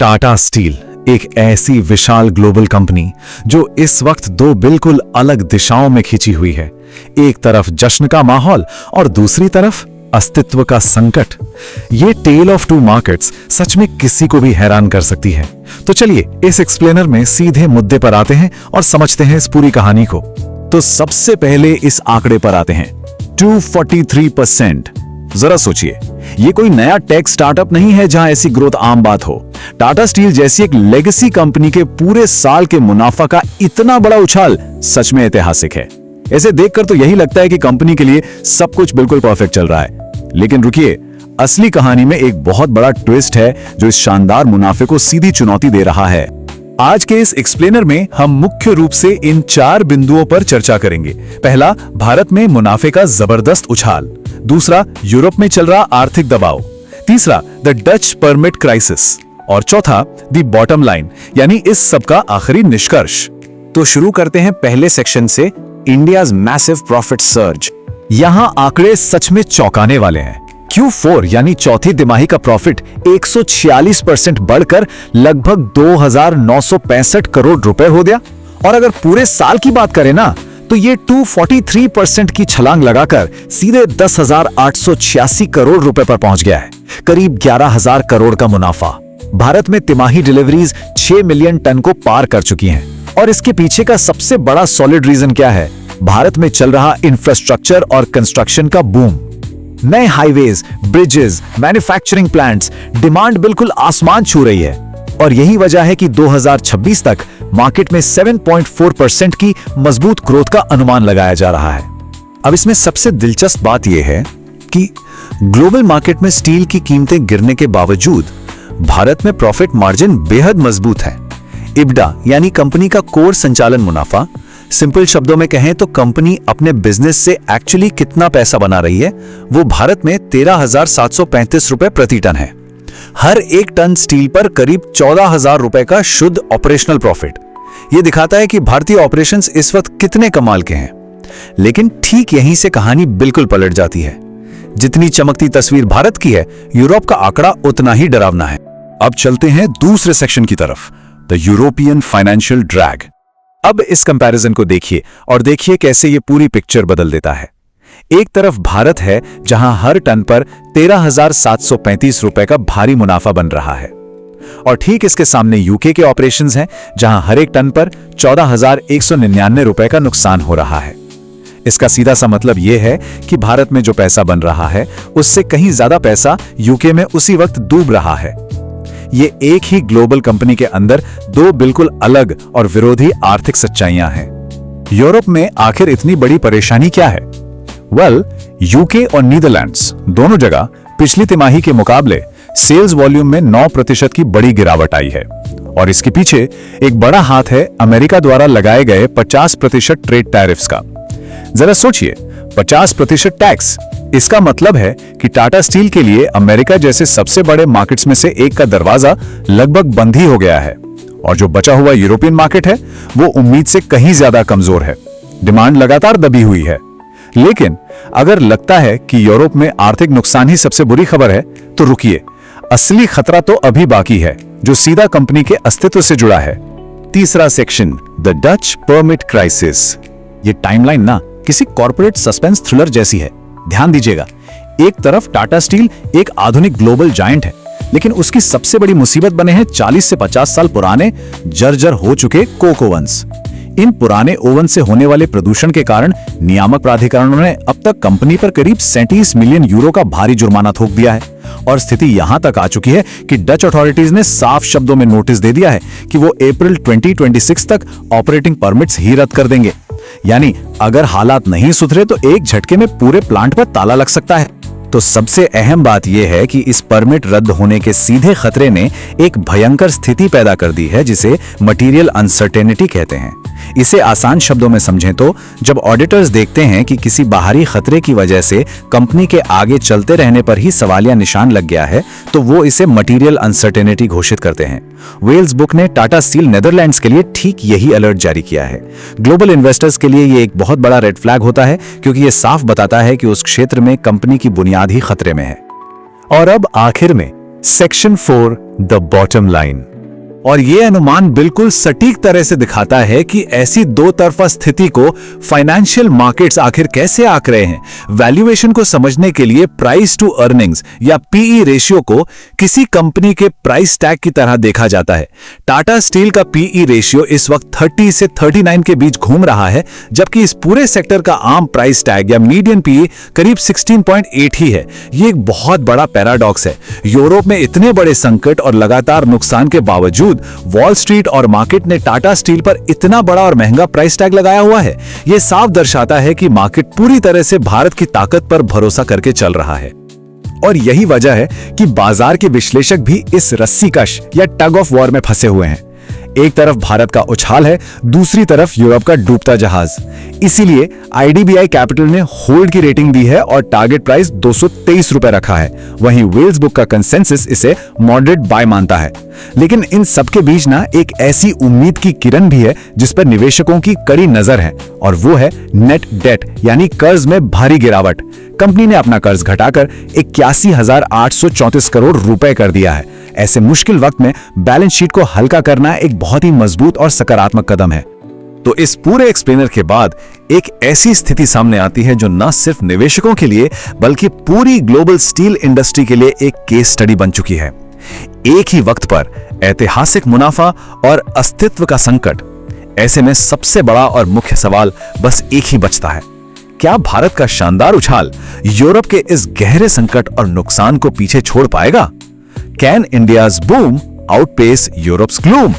Tata steel एक ऐसी विशाल global company जो इस वक्त दो बिल्कुल अलग दिशाओं में खिंची हुई है। एक तरफ जश्न का माहौल और दूसरी तरफ अस्तित्व का संकट। ये टेल ऑफ टू मार्केट्स सच में किसी को भी हैरान कर सकती है। तो चलिए इस एक्सप्लेनर में सीधे मुद्दे पर आते हैं और समझते हैं इस पूरी कहानी को। तो सबसे पहले इस आंकड़े पर आते हैं, 243%। जरा सोचिए, ये कोई नया टेक स्टार्टअप नहीं है जहां ऐसी ग्रोथ आम बात हो। टाटा स्टील जैसी एक लेगेसी कंपनी के पूरे साल के मुनाफा का इतना बड़ा उछाल सच में ऐतिहासिक है। ऐसे देखकर तो यही लगता है कि कंपनी के लिए सब कुछ बिल्कुल परफेक्ट चल रहा है। लेकिन रुकिए, असली कहानी में एक बहुत बड़ा ट्विस्ट है जो इस शानदार मुनाफे को सीधी चुनौती दे रहा है। आज के इस एक्सप्लेनर में हम मुख्य रूप से इन 4 बिंदुओं पर चर्चा करेंगे। पहला, भारत में मुनाफे का जबरदस्त उछाल। दूसरा, यूरोप में चल रहा आर्थिक दबाव। तीसरा, द डच परमिट क्राइसिस। और चौथा, द बॉटम लाइन, यानी इस सब का आखिरी निष्कर्ष। तो शुरू करते हैं पहले सेक्शन से, इंडियाज मैसिव प्रॉफिट सर्ज। यहां आंकड़े सच में चौंकाने वाले हैं। Q4 यानी चौथी तिमाही का प्रॉफिट 146% बढ़कर लगभग 2,965 करोड़ रुपए हो गया। और अगर पूरे साल की बात करें ना, तो ये 243% की छलांग लगाकर सीधे 10,886 करोड़ रुपए पर पहुंच गया है। करीब 11,000 करोड़ का मुनाफा। भारत में तिमाही डिलीवरीज 6 मिलियन टन को पार कर चुकी हैं। और इसके पीछे का सबसे बड़ा सॉलिड रीजन क्या है? भारत में चल रहा इंफ्रास्ट्रक्चर और कंस्ट्रक्शन का बूम। नए highways, bridges, manufacturing plants, demand बिल्कुल आसमान छू रही है। और यही वजह है कि 2026 तक मार्केट में 7.4% की मजबूत ग्रोथ का अनुमान लगाया जा रहा है। अब इसमें सबसे दिलचस्प बात यह है कि ग्लोबल मार्केट में स्टील की कीमतें गिरने के बावजूद भारत में प्रॉफिट मार्जिन बेहद मजबूत है। इब्डा यानी कंपनी का कोर संचालन मुनाफा, सिंपल शब्दों में कहें तो कंपनी अपने बिजनेस से एक्चुअली कितना पैसा बना रही है, वो भारत में 13,735 रुपए प्रति टन है। हर एक टन स्टील पर करीब 14,000 रुपए का शुद्ध ऑपरेशनल प्रॉफिट। ये दिखाता है कि भारतीय ऑपरेशंस इस वक्त कितने कमाल के हैं। लेकिन ठीक यहीं से कहानी बिल्कुल पलट जाती है। जितनी चमकती तस्वीर भारत की है, यूरोप का आंकड़ा उतना ही डरावना है। अब चलते हैं दूसरे सेक्शन की तरफ, द यूरोपियन फाइनेंशियल ड्रैग। अब इस कंपैरिजन को देखिए और देखिए कैसे ये पूरी पिक्चर बदल देता है। एक तरफ भारत है जहां हर टन पर 13,735 रुपए का भारी मुनाफा बन रहा है। और ठीक इसके सामने यूके के ऑपरेशंस हैं जहां हर एक टन पर 14,199 रुपए का नुकसान हो रहा है। इसका सीधा सा मतलब यह है कि भारत में जो पैसा बन रहा है उससे कहीं ज्यादा पैसा यूके में उसी वक्त डूब रहा है। ये एक ही ग्लोबल कंपनी के अंदर दो बिल्कुल अलग और विरोधी आर्थिक सच्चाइयां हैं। यूरोप में आखिर इतनी बड़ी परेशानी क्या है? यूके और नीदरलैंड्स दोनों जगह पिछली तिमाही के मुकाबले सेल्स वॉल्यूम में 9% की बड़ी गिरावट आई है। और इसके पीछे एक बड़ा हाथ है अमेरिका द्वारा लगाए गए 50% ट्रेड टैरिफ्स का। जरा सोचिए, 50% टैक्स, इसका मतलब है कि टाटा स्टील के लिए अमेरिका जैसे सबसे बड़े मार्केट्स में से एक का दरवाजा लगभग बंद ही हो गया है। और जो बचा हुआ यूरोपियन मार्केट है वो उम्मीद से कहीं ज्यादा कमजोर है। डिमांड लगातार दबी हुई है। लेकिन अगर लगता है कि यूरोप में आर्थिक नुकसान ही सबसे बुरी खबर है, तो रुकिए, असली खतरा तो अभी बाकी है जो सीधा कंपनी के अस्तित्व से जुड़ा है। तीसरा section, the Dutch permit crisis. ये टाइमलाइन ना किसी कॉर्पोरेट सस्पेंस थ्रिलर जैसी है। ध्यान दीजिएगा, एक तरफ टाटा स्टील एक आधुनिक ग्लोबल जायंट है, लेकिन उसकी सबसे बड़ी मुसीबत बने हैं 40 से 50 साल पुराने जर्जर हो चुके कोक ओवंस। इन पुराने ओवन से होने वाले प्रदूषण के कारण नियामक प्राधिकरणों ने अब तक कंपनी पर करीब 37 मिलियन यूरो का भारी जुर्माना थोप दिया है। और स्थिति यहां तक आ चुकी है कि डच अथॉरिटीज ने साफ शब्दों में नोटिस दे दिया है कि वो अप्रैल 2026 तक ऑपरेटिंग परमिट्स ही रद्द कर देंगे। यानी अगर हालात नहीं सुधरे तो एक झटके में पूरे प्लांट पर ताला लग सकता है। तो सबसे अहम बात यह है कि इस परमिट रद्द होने के सीधे खतरे ने एक भयंकर स्थिति पैदा कर दी है जिसे मटेरियल अनसर्टेनिटी कहते हैं। इसे आसान शब्दों में समझें तो जब ऑडिटर्स देखते हैं कि किसी बाहरी खतरे की वजह से कंपनी के आगे चलते रहने पर ही सवालिया निशान लग गया है, तो वो इसे मटेरियल अनसर्टेनिटी घोषित करते हैं। वेल्स बुक ने टाटा स्टील नेदरलैंड्स के लिए ठीक यही अलर्ट जारी किया है। ग्लोबल इन्वेस्टर्स के लिए ये एक बहुत बड़ा रेड फ्लैग होता है, क्योंकि ये साफ बताता है कि उस क्षेत्र में कंपनी की बुनियाद ही खतरे में है। और अब आखिर में सेक्शन 4 द बॉटम लाइन। और यह अनुमान बिल्कुल सटीक तरह से दिखाता है कि ऐसी दो तरफा स्थिति को फाइनेंशियल मार्केट्स आखिर कैसे आंक रहे हैं। वैल्यूएशन को समझने के लिए प्राइस टू अर्निंग्स या पीई रेशियो को किसी कंपनी के प्राइस टैग की तरह देखा जाता है। टाटा स्टील का पीई रेशियो इस वक्त 30 से 39 के बीच घूम रहा है, जबकि इस पूरे सेक्टर का आम प्राइस टैग या मीडियन पीई करीब 16.8 ही है। ये एक बहुत बड़ा पैराडॉक्स है। यूरोप में इतने बड़े संकट और लगातार नुकसान के बावजूद वॉल स्ट्रीट और मार्केट ने टाटा स्टील पर इतना बड़ा और महंगा प्राइस टैग लगाया हुआ है। यह साफ दर्शाता है कि मार्केट पूरी तरह से भारत की ताकत पर भरोसा करके चल रहा है। और यही वजह है कि बाजार के विश्लेषक भी इस रस्सीकश या टग ऑफ वॉर में फंसे हुए हैं। एक तरफ भारत का उछाल है, दूसरी तरफ यूरोप का डूबता जहाज। इसीलिए आईडीबीआई कैपिटल ने होल्ड की रेटिंग दी है और टारगेट प्राइस 223 रुपए रखा है। वहीं वेल्स बुक का कंसेंसस इसे मॉडरेट बाय मानता है। लेकिन इन सबके बीच ना एक ऐसी उम्मीद की किरण भी है जिस पर निवेशकों की कड़ी नजर है, और वो है नेट डेट यानी कर्ज में भारी गिरावट। कंपनी ने अपना कर्ज घटाकर 81,834 करोड़ रुपए कर दिया है। ऐसे मुश्किल वक्त में बैलेंस शीट को हल्का करना एक बहुत ही मजबूत और सकारात्मक कदम है। तो इस पूरे एक्सप्लेनर के बाद एक ऐसी स्थिति सामने आती है जो न सिर्फ निवेशकों के लिए बल्कि पूरी ग्लोबल स्टील इंडस्ट्री के लिए एक केस स्टडी बन चुकी है। एक ही वक्त पर ऐतिहासिक मुनाफा और अस्तित्व का संकट। ऐसे में सबसे बड़ा और मुख्य सवाल बस एक ही बचता है, क्या भारत का शानदार उछाल यूरोप के इस गहरे संकट और नुकसान को पीछे छोड़ पाएगा? Can India's boom outpace Europe's gloom?